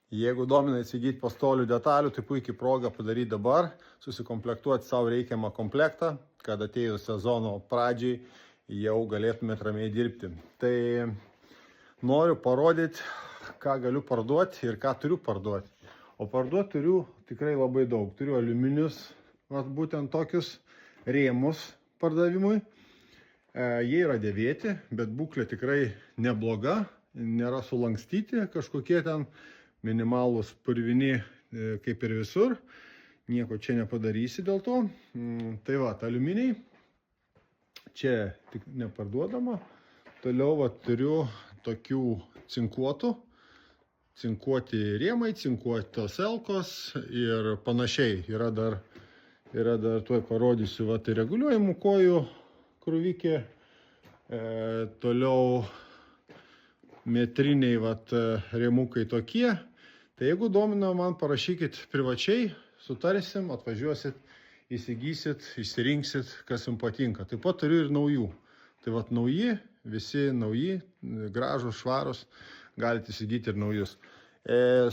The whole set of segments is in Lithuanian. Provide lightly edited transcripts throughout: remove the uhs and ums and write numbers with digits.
Jeigu domina įsigyti pastolių detalių, tai puikiai proga padaryti dabar, susikomplektuoti savo reikiamą komplektą, kad atėjus sezono pradžiai jau galėtumėt ramiai dirbti. Tai noriu parodyti, ką galiu parduoti ir ką turiu parduoti. O parduoti turiu tikrai labai daug. Turiu aliuminius, būtent tokius rėmus pardavimui. Jie yra dėvėti, bet būklė tikrai nebloga, nėra sulankstyti, kažkokie ten minimalūs purvini kaip ir visur. Nieko čia nepadarysi dėl to. Tai va, aliuminiai. Čia tik neparduodama. Toliau turiu tokių cinkuotų. Cinkuoti rėmai, cinkuotos elkos ir panašiai. Yra dar tuoj parodysiu, tai reguliuojamų kojų krūvikė. Toliau metriniai rėmukai tokie. Tai jeigu domina, man parašykit privačiai, sutarsim, atvažiuosit, įsigysit, išsirinksit, kas jums patinka. Taip pat turiu ir naujų. Tai nauji, visi nauji, gražus, švarus, galite įsigyti ir naujus.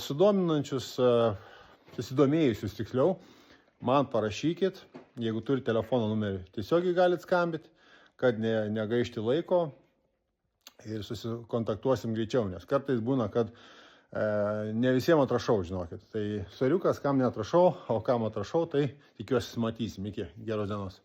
Sudominančius, susidomėjusius tiksliau, man parašykit, jeigu turi telefono numerį. Tiesiogiai galite skambyti, kad negaišti laiko ir susikontaktuosim greičiau, nes kartais būna, kad ne visiems atrašau, žinokit. Tai soriukas, kam neatrašau, o kam atrašau, tai tikiuosi matysim. Iki geros dienos.